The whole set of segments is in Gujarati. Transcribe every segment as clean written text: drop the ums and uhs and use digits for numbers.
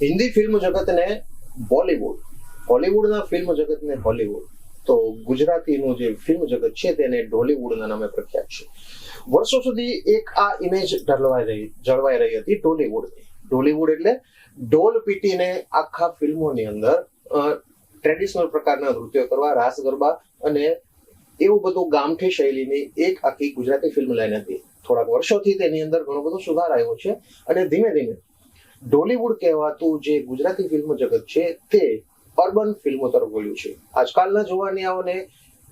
હિન્દી ફિલ્મ જગતને બોલિવૂડ, હોલિવૂડના ફિલ્મ જગતને હોલિવૂડ, તો ગુજરાતીનું જે ફિલ્મ જગત છે તેને ઢોલિવૂડના નામે પ્રખ્યાત છે. વર્ષો સુધી એક આ ઇમેજ જળવાઈ રહી હતી ટોલીવૂડની. ટોલીવૂડ એટલે ઢોલ પીટીને આખા ફિલ્મોની અંદર ટ્રેડિશનલ પ્રકારના નૃત્યો કરવા, રાસ ગરબા અને એવું બધું ગામઠી શૈલીની એક આખી ગુજરાતી ફિલ્મ લાઈન હતી. થોડાક વર્ષોથી તેની અંદર ઘણો બધો સુધાર આવ્યો છે અને ધીમે ધીમે ઢોલીવૂડ કહેવાતું જે ગુજરાતી ફિલ્મ જગત છે તે અર્બન ફિલ્મો તરફ વળ્યું છે. આજકાલના જોવાનિયાઓને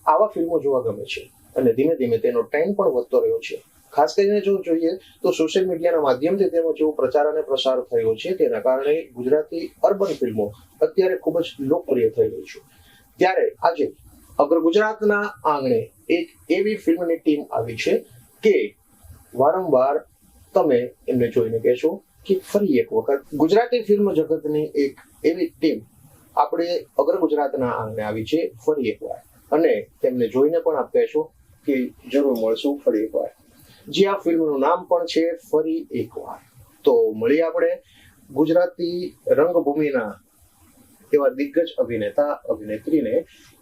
આવા ફિલ્મો જોવા ગમે છે અને ધીમે ધીમે તેનો ટ્રેન્ડ પણ વધતો રહ્યો છે. ખાસ કરીને જો જોઈએ તો સોશિયલ મીડિયાના માધ્યમથી તેનો જેવો પ્રચાર અને પ્રસાર થયો છે તેના કારણે ગુજરાતી અર્બન ફિલ્મો અત્યારે ખૂબ જ લોકપ્રિય થઈ રહી છે. ત્યારે આજે અગ્ર ગુજરાતના આંગણે એક એવી ફિલ્મની ટીમ આવી છે કે વારંવાર તમે એમને જોઈને કહેશો કે ફરી એક વખત ગુજરાતી ફિલ્મ જગતની એક એવી ટીમ આપણે અગ્ર ગુજરાતના આંગણે આવી છે ફરી એકવાર, અને તેમને જોઈને પણ આપ કહેશો કે જરૂર મળશું ફરી એકવાર. જે આ ફિલ્મનું નામ પણ છે ફરી એકવાર. તો મળીએ આપણે ગુજરાતી રંગભૂમિના એવા દિગ્ગજ અભિનેતા અભિનેત્રીને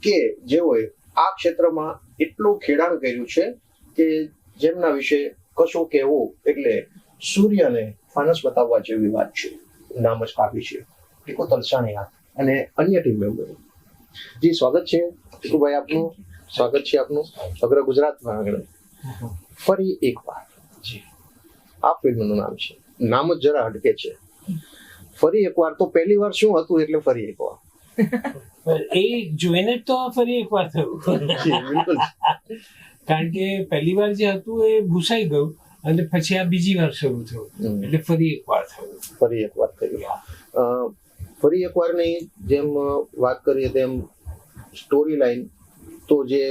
કે જેઓએ આ ક્ષેત્રમાં એટલું ખેડાણ કર્યું છે કે જેમના વિશે કશું કહેવું એટલે સૂર્યને ફાનસ બતાવવા જેવી વાત છે. નામ જ કાફી છે. ટીકો તલસાણીયા અને અન્ય ટીમ મેમ્બર. જી સ્વાગત છે ટીકુભાઈ આપનું, સ્વાગત છે આપનું અગ્ર ગુજરાતમાં આંગણે ફરી એકવાર. જી આ ફિલ્મનું નામ છે, નામ જ જરા હટકે છે. ફરી એકવાર તો પહેલી વાર શું હતું એટલે ફરી એકવાર એ જોઈને તો ફરી એકવાર થયું. બિલકુલ. કારણ કે પહેલી વાર જે હતું એ ભૂસાઈ ગયું અને પછી આ બીજી વાર શરૂ થયું એટલે ફરી એકવાર થયું. ફરી એકવાર થયું. ફરી એકવારની જેમ વાત કરીએ તેમ સ્ટોરી લાઈન તો જે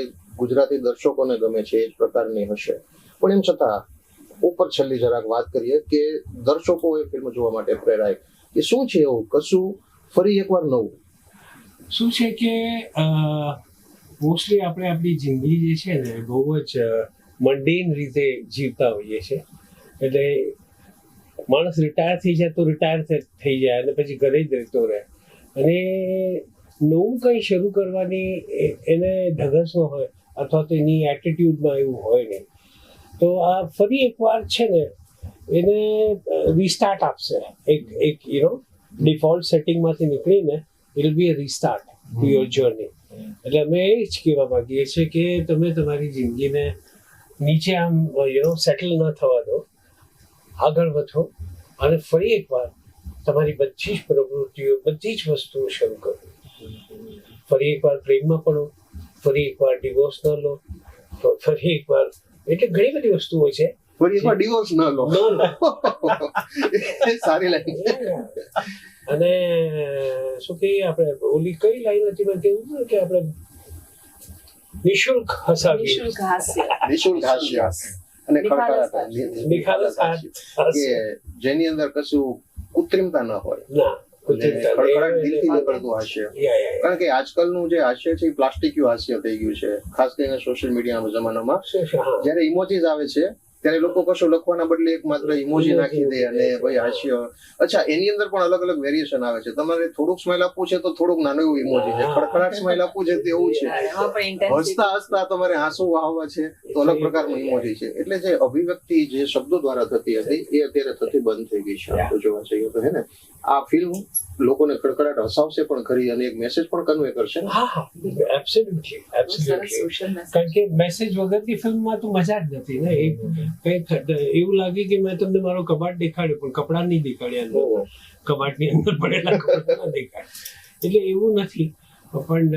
ગુજરાતી દર્શકોને ગમે છે એ જ પ્રકારની હશે, પણ એમ છતાં ઉપર છેલ્લી જરાક વાત કરીએ કે દર્શકો એ ફિલ્મ જોવા માટે પ્રેરાય કે શું છે એવું કશું ફરી એકવાર નવું? શું છે કે મોસ્ટલી આપણે આપણી જિંદગી જે છે ને બહુ જ મંડેન રીતે જીવતા હોઈએ છીએ. એટલે માણસ રિટાયર થઈ જાય તો રિટાયર થઈ જાય અને પછી ઘરે જ રહેતો રહે અને નવું કંઈ શરૂ કરવાની એને ધગસ ન હોય અથવા તો એની એટીટ્યુડમાં એવું હોય નહીં. તો આ ફરી એકવાર છે ને એને રીસ્ટાર્ટ આપશે. એક ડિફોલ્ટ સેટિંગમાંથી નીકળીને it be a restart to your journey. એટલે અમે એ જ કહેવા માંગીએ છીએ કે તમે તમારી જિંદગીને નીચે આમ સેટલ ન થવા દો, આગળ વધો અને ફરી એકવાર તમારી બધી જ પ્રવૃત્તિઓ, બધી જ વસ્તુઓ શરૂ કરો. ફરી એકવાર પ્રેમમાં પડો, ફરી એકવાર ડિવોર્સ ન લો, ફરી એકવાર એટલે ઘણી બધી વસ્તુઓ છે. ફરી એકવાર ડિવોર્સ ન લો. સારી લાઈન. અને શું કહીએ આપણે ઓલી કઈ લાઈન હતી મેં કેવું કે આપણે નિઃશુલ્ક હસાવી, નિઃશુલ્ક હાસ્ય અને ખડખડાટ કે જેની અંદર કશું કૃત્રિમતા ન હોય, ખડખડાટ દિલથી નીકળતું હાસ્ય. કારણ કે આજકાલનું જે હાસ્ય છે એ પ્લાસ્ટિકયું હાસ્ય થઈ ગયું છે, ખાસ કરીને સોશિયલ મીડિયાના જમાનામાં. જ્યારે ઇમોજીસ આવે છે ત્યારે લોકો કશું લખવાના બદલે એક માત્ર ઇમોજી નાખી દે અને ભાઈ હાસ્ય. અચ્છા, એની અંદર પણ અલગ અલગ વેરિએશન આવે છે. તમારે થોડુંક સ્માઈલ આપવું છે તો થોડુંક નાનું એવું ઇમોજી છે, ખડખડાટ સ્માઈલ આપવું છે તો એવું છે, હસતા હસતા તમારે આંસુ વહાવવા છે તો અલગ પ્રકારનું ઇમોજી છે. એટલે જે અભિવ્યક્તિ જે શબ્દો દ્વારા થતી હતી એ અત્યારે થતી બંધ થઈ ગઈ છે. તો જોવા જઈએ તો હે ને આ ફિલ્મ લોકોને ખડખડાટ હસાવશે પણ ખરી અને એક મેસેજ પણ કન્વે કરશે. એબ્સોલ્યુટલી. કારણ કે મેસેજ વગરની ફિલ્મમાં તો મજા જ નથી ને. કંઈક એવું લાગે કે મેં તમને મારો કબાટ દેખાડ્યો પણ કપડા નહીં દેખાડ્યા, કબાટની અંદર પડેલા કપડા ના દેખાડ્યા. એટલે એવું નથી, પણ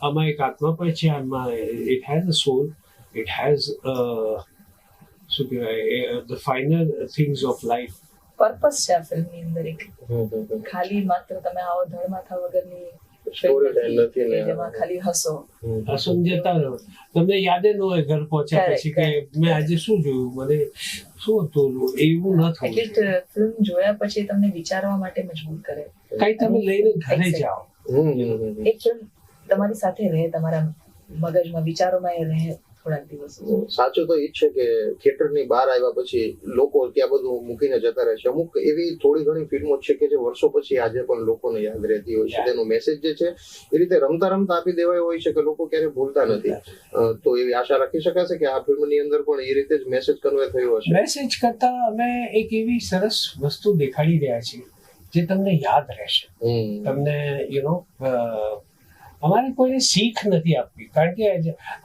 આમાં એક આત્મા પણ છે. આમાં it has a soul, it has શું કહેવાય the final things of life. Purpose છે આ ફિલ્મની અંદર. એક ખાલી માત્ર તમે આવો ધડમાથા વગરની જેમાં ખાલી હસો જતા રહો. તમને યાદ ન હોય ઘર પહોંચ્યા પછી કે મેં આજે શું જોયું, મને શું હતું, એવું ન થયું. ફિલ્મ જોયા પછી તમને વિચારવા માટે મજબૂર કરે. કઈ તમે લઈને ઘરે જાઓ. એક ફિલ્મ તમારી સાથે રહે, તમારા મગજમાં વિચારોમાં એ રહે થોડાક દિવસો. સાચું તો એ જ છે કે થિયેટરની બહાર આવ્યા પછી લોકો ત્યાં બધું મૂકીને જતા રહે છે. અમુક એવી થોડી ઘણી ફિલ્મો છે કે જે વર્ષો પછી આજે પણ લોકોને યાદ રહેતી હોય છે. તેનો મેસેજ જે છે એ રીતે રમતા રમતા આપી દેવાયો હોય છે કે લોકો ક્યારેય ભૂલતા નથી. તો એવી આશા રાખી શકાશે કે આ ફિલ્મની અંદર પણ એ રીતે જ મેસેજ કન્વે થયો હશે. મેસેજ કરતા અમે એક એવી સરસ વસ્તુ દેખાડી રહ્યા છીએ જે તમને યાદ રહેશે. તમને અમારે કોઈને શીખ નથી આપવી, કારણ કે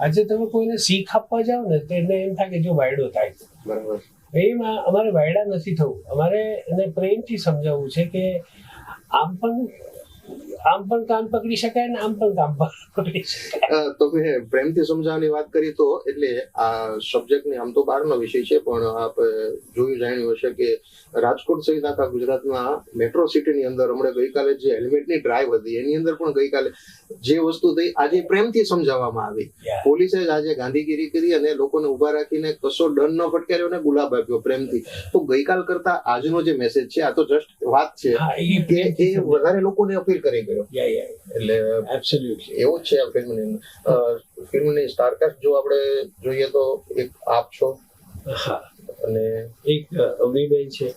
આજે તમે કોઈને શીખ આપવા જાઓ ને તો એને એમ થાય કે જો વાયડો થાય. બરાબર. એમાં અમારે વાયડા નથી થવું. અમારે એને પ્રેમથી સમજાવવું છે કે આમ પણ કામ પકડી શકાય ને આમ પણ કામ પકડી શકાય. તમે પ્રેમથી સમજાવવાની વાત કરી તો એટલે આ સબ્જેક્ટની આમ તો બહારનો વિષય છે, પણ આપ જોયું જાણ્યું હશે કે રાજકોટ સહિત આખા ગુજરાતના મેટ્રો સિટીની અંદર હમણાં ગઈકાલે જે હેલ્મેટની ડ્રાઈવ હતી એની અંદર પણ ગઈકાલે જે વસ્તુ થઈ આજે પ્રેમથી સમજાવવામાં આવી. પોલીસે જ આજે ગાંધીગીરી કરી અને લોકોને ઉભા રાખીને કશો દંડ ન ફટકાર્યો અને ગુલાબ આપ્યો પ્રેમથી. તો ગઈકાલ કરતા આજનો જે મેસેજ છે આ તો જસ્ટ વાત છે કે એ વધારે લોકોને અપીલ કરી ગયો. એટલે એવું જ છે આ ફિલ્મની અંદર. ફિલ્મની સ્ટારકાસ્ટ જો આપણે જોઈએ તો એક આપ છો અને એક અમીબેન છે.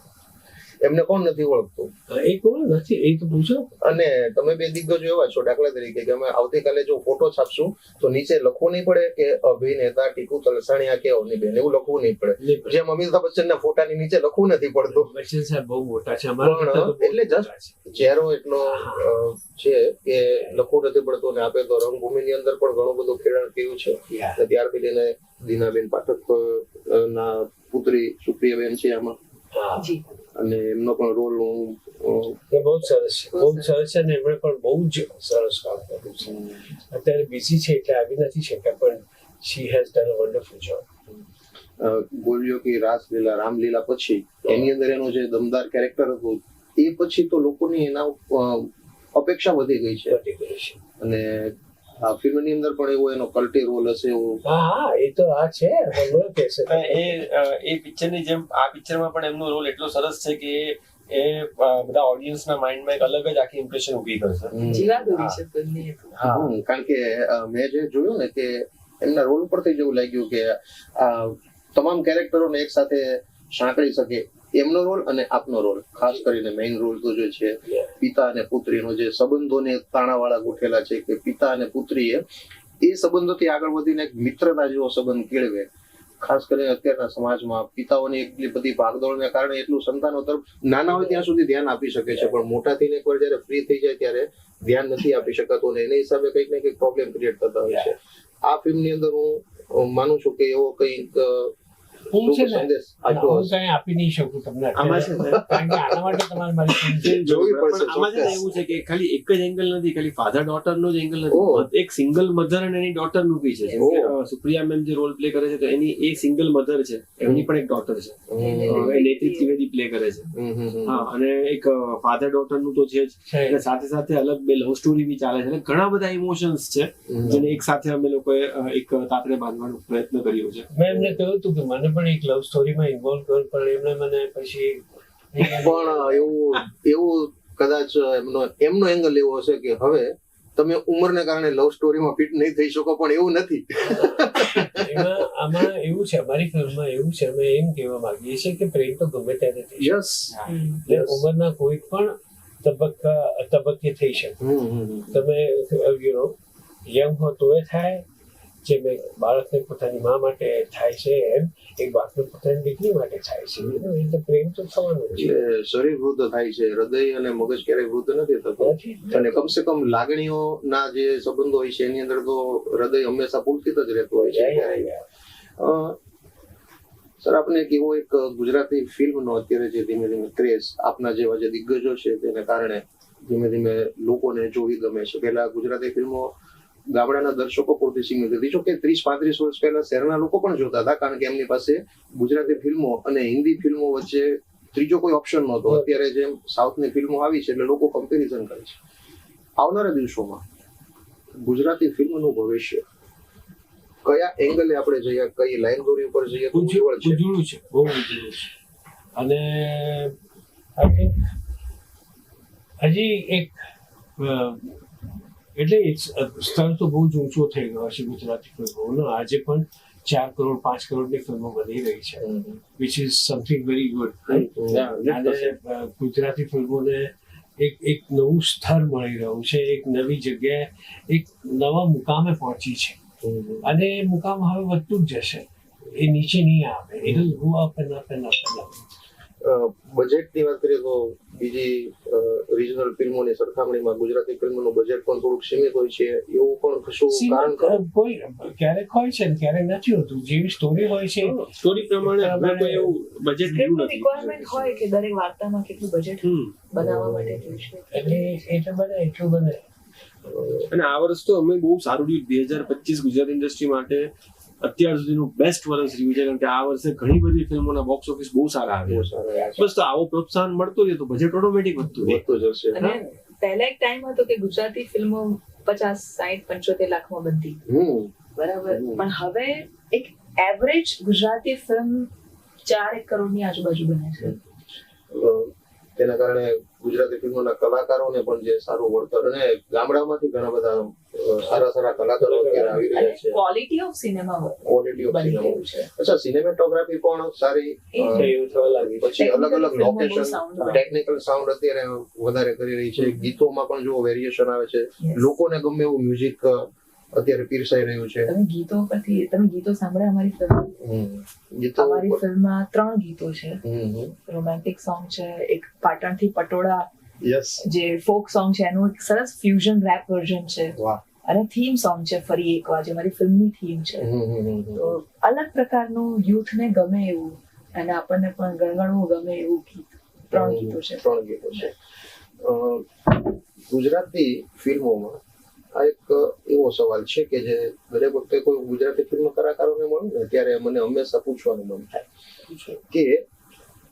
એમને કોણ નથી ઓળખતું? એ કોણ નથી એ તો પૂછો. અને તમે બે દિગ્ગજો એવા છો દાખલા તરીકે કે અમે આવતીકાલે જો ફોટો છાપશું તો નીચે લખવું નહીં પડે કે અભિનેતા ટીકુ તલસાણીયા કે અવનીબેન, એવું લખવું નહીં પડે. જેમ અમિતાભ બચ્ચનના ફોટાની નીચે લખવું નથી પડતું. બચ્ચન સાહેબ બહુ મોટા છે એટલે જસ્ટ ચહેરો એટલો છે કે લખવું નથી પડતું. અને આપે તો રંગભૂમિની અંદર પણ ઘણું બધું ખેડાણ થયું છે. ત્યારથી લઈને દીનાબેન પાઠક ના પુત્રી સુપ્રિયાબેન છે આમાં, અને એમનો પણ રોલ બહુ સરસ છે અને એમણે પણ બહુ જ સરસ કામ કર્યું છે. અત્યારે બિઝી છે એટલે આવી નથી શક્યા, પણ she has done a wonderful job. બોલ્યો કે રાસલીલા રામલીલા પછી એની અંદર એનું જે દમદાર કેરેક્ટર હતું એ પછી તો લોકોની એના અપેક્ષા વધી ગઈ છે. અને આ ફિલ્મની અંદર પણ એવો એનો કલ્ટી રોલ હશે એવું. હા એ તો આ છે એ પિક્ચરની જેમ આ પિક્ચરમાં પણ એમનો રોલ એટલો સરસ છે કે એ બધા ઓડિયન્સના માઇન્ડમાં એક અલગ જ આખી ઇમ્પ્રેશન ઊભી કરશે. જીવાદોરી છે ફિલ્મની. કારણ કે મેં જે જોયું ને કે એમના રોલ ઉપરથી જેવું લાગ્યું કે તમામ કેરેક્ટરોને એક સાથે સાંકળી શકે એમનો રોલ અને આપનો રોલ. ખાસ કરીને મેઇન રોલ તો જે છે પિતા અને પુત્રીનો જે સંબંધોને તાણાવાળા ગોઠેલા છે કે પિતા અને પુત્રીએ એ સંબંધોથી આગળ વધીને એક મિત્રતા જેવો સંબંધ કેળવે. ખાસ કરીને અત્યારના સમાજમાં પિતાઓની એટલી બધી ભાગદોડને કારણે એટલું સંતાનો તરફ નાના હોય ત્યાં સુધી ધ્યાન આપી શકે છે, પણ મોટા થઈને એકવાર જયારે ફ્રી થઈ જાય ત્યારે ધ્યાન નથી આપી શકાતું અને એના હિસાબે કંઈક ને કંઈક પ્રોબ્લેમ ક્રિએટ થતા હોય છે. આ ફિલ્મની અંદર હું માનું છું કે એવો કંઈક હું છે ને હું કઈ આપી નહીં શકું તમને, કારણ કે આના માટે તમારે મારી જોવી પડશે. આમાં છે એવું છે કે ખાલી એક જ એંગલ નથી, ખાલી ફાધર ડોટર નો જ એંગલ નથી, એક સિંગલ મધર અને એની ડોટર નું બી છે. સુપ્રિયા મેમ જે રોલ પ્લે કરે છે તો એની એ સિંગલ મધર છે, એમની પણ એક ડોટર છે, નેત્રી ત્રિવેદી પ્લે કરે છે. હા, અને એક ફાધર ડોટર નું તો છે જ, અને સાથે સાથે અલગ બે લવ સ્ટોરી બી ચાલે છે. ઘણા બધા ઇમોશન્સ છે જેને એક સાથે અમે લોકોએ એક તાતરે બાંધવાનો પ્રયત્ન કર્યો છે. મેં એમને કહ્યું હતું કે મને પણ એક લવ સ્ટોરીમાં ઇન્વોલ્વ કરવું, પણ એમને મને પછી પણ એવું કદાચ એમનો એંગલ એવો હશે કે હવે તમે ઉંમરને કારણે લવ સ્ટોરીમાં ફિટ નહીં થઈ શકો, પણ એવું નથી. આમાં એવું છે, અમારી ફિલ્મમાં એવું છે, અમે એમ કહેવા માંગીએ છીએ કે પ્રેમ તો ગમે ત્યારે થઈ શકે, ઉંમરના કોઈ પણ તબક્કે થઈ શકે. તમે યંગ હો તો થાય, જે બાળકને પોતાની મા માટે થાય છે એમ એક બાપને પોતાની દીકરી માટે થાય છે. એટલે પ્રેમ તો થવાનો છે. શરીર વૃદ્ધ થાય છે, હૃદય અને મગજ ક્યારેય વૃદ્ધ નથી થતું. અને કમસે કમ લાગણીઓના જે સંબંધો હોય છે એની અંદર તો હૃદય હંમેશા પુલકિત જ રહેતું હોય છે. સર, આપને એક એવો એક ગુજરાતી ફિલ્મનો અત્યારે જે ધીમે ધીમે ક્રેઝ આપના જેવા જે દિગ્ગજો છે તેને કારણે ધીમે ધીમે લોકોને જોવી ગમે છે. પહેલા ગુજરાતી ફિલ્મો ગામડાના દર્શકો પૂરતી સીમિત હતી. જો કે 30-35 વર્ષ પહેલા શહેરના લોકો પણ જોતા હતા, કારણ કે એમની પાસે ગુજરાતી ફિલ્મો અને હિન્દી ફિલ્મો વચ્ચે ત્રીજો કોઈ ઓપ્શન નહોતો. અત્યારે જેમ સાઉથની ફિલ્મો આવી છે એટલે લોકો કમ્પેરિઝન કરે છે. આવનારા દિવસોમાં ગુજરાતી ફિલ્મનું ભવિષ્ય કયા એંગલે આપણે જઈએ, કઈ લાઈન દોરી ઉપર જઈએ તો ઉજ્જવળ છે? ઉજળું છે, બહુ ઉજળું છે. અને આઈ થિંક હજી એક એટલે સ્તર તો બહુ જ ઊંચો થઈ ગયો છે ગુજરાતી ફિલ્મોનો. આજે પણ 4 કરોડ 5 કરોડની ફિલ્મો બની રહી છે, which is something very good. અને ગુજરાતી ફિલ્મોને એક નવું સ્તર મળી રહ્યું છે, એક નવી જગ્યાએ, એક નવા મુકામે પહોંચી છે, અને એ મુકામ હવે વધતું જ જશે, એ નીચે નહીં આવે. It will go up end up end up end up. બજેટની વાત કરીએ તો બીજી રિજનલ ફિલ્મોની સરખામણીમાં ગુજરાતી ફિલ્મોનું બજેટ પણ થોડુંક સીમિત હોય છે, એવું પણ કશું કારણ કોઈ ક્યારેક હોય છે ને ક્યારેક નથી હોતું. જેવી સ્ટોરી હોય છે, સ્ટોરી પ્રમાણે હવે કોઈ એવું બજેટ કેટલું રિક્વાયરમેન્ટ હોય કે દરેક વાર્તામાં કેટલું બજેટ બનાવવા માટે જોઈશે, એટલું બને. અને આ વર્ષ તો અમે બહુ સારું રહ્યું. 2025 ગુજરાત ઇન્ડસ્ટ્રી માટે અત્યાર સુધીનું બેસ્ટ વર્ષ રહ્યું છે, કારણ કે આ વર્ષે ઘણી બધી ફિલ્મોના બોક્સ ઓફિસ બહુ સારા આવ્યા. બસ તો આવો પ્રોત્સાહન મળતું રહે તો બજેટ ઓટોમેટિક વધતું જશે. અને પહેલા એક ટાઈમ હતો કે ગુજરાતી ફિલ્મો 50, 60, 75 લાખમાં બનતી, બરાબર, પણ હવે એક એવરેજ ગુજરાતી ફિલ્મ 4-1 કરોડની આજુબાજુ બને છે. તેના કારણે ગુજરાતી ફિલ્મોના કલાકારોને પણ જે સારું વળતર, અને ગામડામાંથી ઘણા બધા સારા કલાકારો અત્યારે આવી રહ્યા છે. ક્વોલિટી ઓફ સિનેમા અચ્છા, સિનેમેટોગ્રાફી પણ સારી, પછી અલગ લોકેશન, ટેકનિકલ સાઉન્ડ અત્યારે વધારે કરી રહી છે. ગીતોમાં પણ જો વેરિએશન આવે છે, લોકોને ગમે એવું મ્યુઝિક અત્યારે પીરસાઈ રહ્યું છે. તમે ગીતો સાંભળ્યા અમારી ફિલ્મમાં 3 ગીતો છે. રોમેન્ટિક સોંગ છે, એક પાટણથી પટોળા જે ફોક સોંગ છે, એનું એક સરસ ફ્યુઝન રેપ વર્ઝન છે, અને થીમ સોંગ છે ફરી એકવાર, જે મારી ફિલ્મની થીમ છે. તો અલગ પ્રકારનું યુથને ગમે એવું અને આપણને પણ ગણગણવું ગમે એવું ગીત 3 ગીતો છે. ગુજરાતી ફિલ્મોમાં આ એક એવો સવાલ છે કે જે દરેક વખતે કોઈ ગુજરાતી ફિલ્મ કલાકારોને મળે ને ત્યારે મને હંમેશા પૂછવાનું મન થાય કે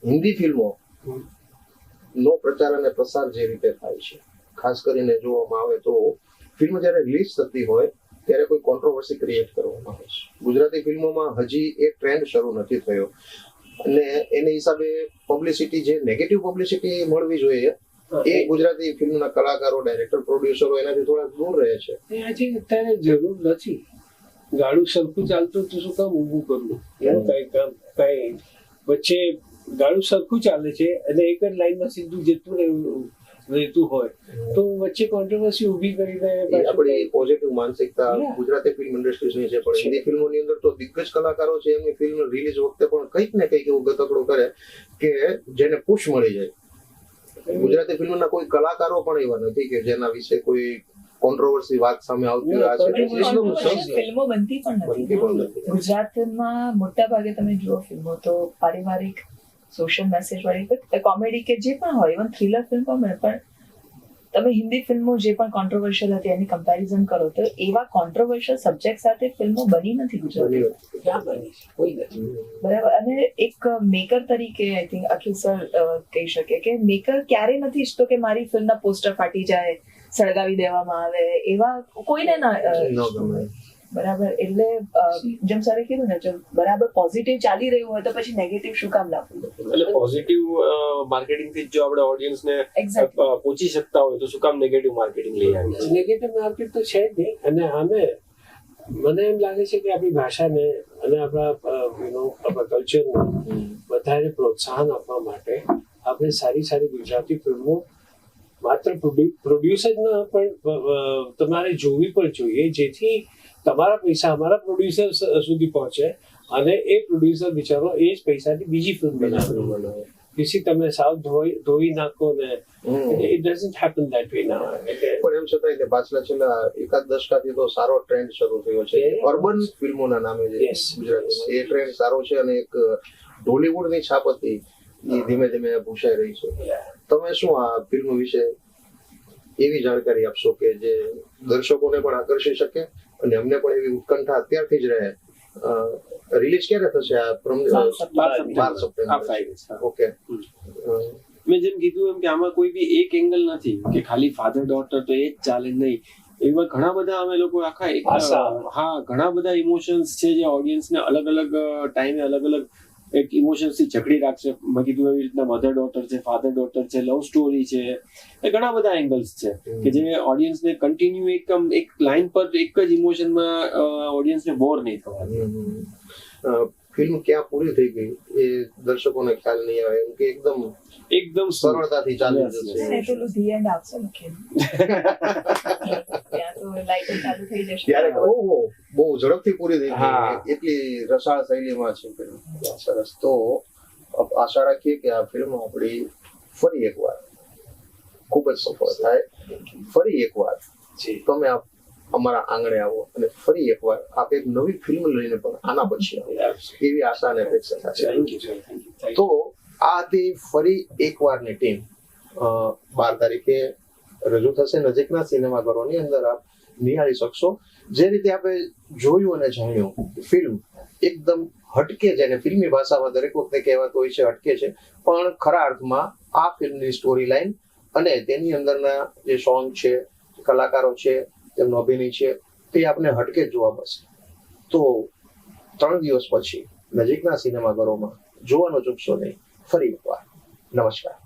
હિન્દી ફિલ્મો નો પ્રચાર અને પ્રસાર જે રીતે થાય છે, ખાસ કરીને જોવામાં આવે તો ફિલ્મ જ્યારે રિલીઝ થતી હોય ત્યારે કોઈ કોન્ટ્રોવર્સી ક્રિએટ કરવામાં આવે છે. ગુજરાતી ફિલ્મોમાં હજી એ ટ્રેન્ડ શરૂ નથી થયો, અને એને હિસાબે પબ્લિસિટી, જે નેગેટિવ પબ્લિસિટી મળવી જોઈએ, એ ગુજરાતી ફિલ્મના કલાકારો, ડાયરેક્ટર, પ્રોડ્યુસરો એનાથી થોડા દૂર રહે છે. હજી અત્યારે જરૂર નથી. ગાડું સરખું ચાલતું તો શું કામ ઊભું કરવું? કઈ વચ્ચે ગાડું સરખું ચાલે છે અને એક જ લાઈનમાં સીધું જતું રહેતું હોય તો વચ્ચે કોન્ટ્રોવર્સી ઊભી કરીને આપણી પોઝિટિવ માનસિકતા ગુજરાતી ફિલ્મ ઇન્ડસ્ટ્રીની છે, પણ હિન્દી ફિલ્મોની અંદર તો દિગ્ગજ કલાકારો છે, એમની ફિલ્મ રિલીઝ વખતે પણ કંઈક ને કંઈક એવું ગતકડો કરે કે જેને પુશ મળી જાય. ગુજરાતી ફિલ્મના કોઈ કલાકારો પણ એવા નથી કે જેના વિશે કોઈ કોન્ટ્રોવર્સી વાત સામે આવતી હોય. ફિલ્મો બનતી પણ નથી ગુજરાતમાં. મોટા ભાગે તમે જુઓ ફિલ્મો તો પારિવારિક, સોશિયલ મેસેજ વાળી, કોમેડી કે જે પણ હોય, ઇવન થ્રિલર ફિલ્મ પણ તમે હિન્દી ફિલ્મો જે પણ કોન્ટ્રોવર્શિયલ હતી એની કમ્પેરિઝન કરો તો એવા કોન્ટ્રોવર્શિયલ સબ્જેક્ટ સાથે ફિલ્મો બની નથી ગુજરાતી, બરાબર. અને એક મેકર તરીકે આઈ થિંક અખિલ સર કહી શકે કે મેકર ક્યારે નથી ઈચ્છતો કે મારી ફિલ્મના પોસ્ટર ફાટી જાય, સળગાવી દેવામાં આવે, એવા કોઈને ના ગમે, બરાબર. એટલે જેમ સરે કીધું ને, જો બરાબર પોઝિટિવ ચાલી રહ્યું હોય તો પછી નેગેટિવ શું કામ લાવવું? એટલે પોઝિટિવ માર્કેટિંગ થી જો આપણે ઓડિયન્સ ને પહોંચી શકતા હોય તો શું કામ નેગેટિવ માર્કેટિંગ લઈ આવી? નેગેટિવ માર્કેટ તો છે જ નહીં. અને આમે મને એમ લાગે છે કે આપણી ભાષાને અને આપણા કલ્ચરને વધારે પ્રોત્સાહન આપવા માટે આપણે સારી ગુજરાતી ફિલ્મો માત્ર પ્રોડ્યુસ જ ના પણ તમારે જોવી પણ જોઈએ, જેથી તમારા પૈસા અમારા પ્રોડ્યુસર સુધી પહોંચે અને એ પ્રોડ્યુસર બિચારો એ જ પૈસાથી બીજી ફિલ્મ બનાવે. પછી તમે સાવ ધોઈ નાખો ને, it doesn't happen that way now. પણ એમ છતાં કે પાછલા છેલ્લા એકાદ દશકાથી તો સારો ટ્રેન્ડ શરૂ થયો છે અર્બન ફિલ્મોના નામે, જે ગુજરાતીમાં એ ટ્રેન્ડ સારો છે, અને એક ઢોલીવુડની છાપ હતી એ ધીમે ધીમે ભૂસાઈ રહી છે. તમે શું આ ફિલ્મ વિશે એવી જાણકારી આપશો કે જે દર્શકોને પણ આકર્ષી શકે અને અમને પણ એવી ઉત્કંઠા અત્યારથી જ રહે? રિલીઝ ક્યારે થશે આ? 12 સપ્ટેમ્બર. ઓકે. મેં જેમ કીધું એમ કે આમાં કોઈ બી એક એંગલ નથી કે ખાલી ફાધર ડોટર તો એ જ ચાલે નહીં. એમાં ઘણા બધા અમે લોકો ઘણા બધા ઇમોશન્સ છે જે ઓડિયન્સને અલગ અલગ ટાઈમે અલગ અલગ એક ઇમોશન્સ થી ઝઘડી રાખશે. મેં કીધું એવી રીતના મધર ડોટર છે, ફાધર ડોટર છે, લવ સ્ટોરી છે, એ ઘણા બધા એંગલ્સ છે કે જે ઓડિયન્સને કન્ટિન્યુ એક લાઈન પર એક જ ઇમોશનમાં ઓડિયન્સને બોર નહીં થવા. ફિલ્મ ક્યાં પૂરી થઈ ગઈ એ દર્શકોને ખ્યાલ નહીં આવે, એમ કે એકદમ સરળતાથી ચાલી જશે. પેલું ધી એન્ડ આવશે ને કે ત્યાં તો લાઈટ ચાલુ થઈ જશે. ત્યારે ઓહો બહુ ઝડપથી પૂરી થઈ ગઈ, એટલી રસાળ શૈલીમાં છે ફિલ્મ. સરસ. તો આશા રાખીએ કે આ ફિલ્મ આપણી ફરી એકવાર ખૂબ જ સફળ થાય. ફરી એકવાર તમે અમારા આંગણે આવો અને ફરી એકવાર આપ એક નવી ફિલ્મ લઈને પણ આના પછી આવો, એવી આશા અને અપેક્ષા છે. તો આ હતી ફરી એકવારની ટીમ. 12 તારીખે રજૂ થશે નજીકના સિનેમાઘરોની અંદર, આપ નિહાળી શકશો. જે રીતે આપણે જોયું અને જાણ્યું, ફિલ્મ એકદમ હટકે છે અને ફિલ્મી ભાષામાં દરેક વખતે કહેવાતું હોય છે હટકે છે, પણ ખરા અર્થમાં આ ફિલ્મની સ્ટોરી લાઈન અને તેની અંદરના જે સોંગ છે, કલાકારો છે, તેમનો અભિનય છે, તે આપણે હટકે જ જોવા મળશે. તો 3 દિવસ પછી નજીકના સિનેમાઘરોમાં જોવાનું ચૂકશો નહીં. ફરી એકવાર નમસ્કાર.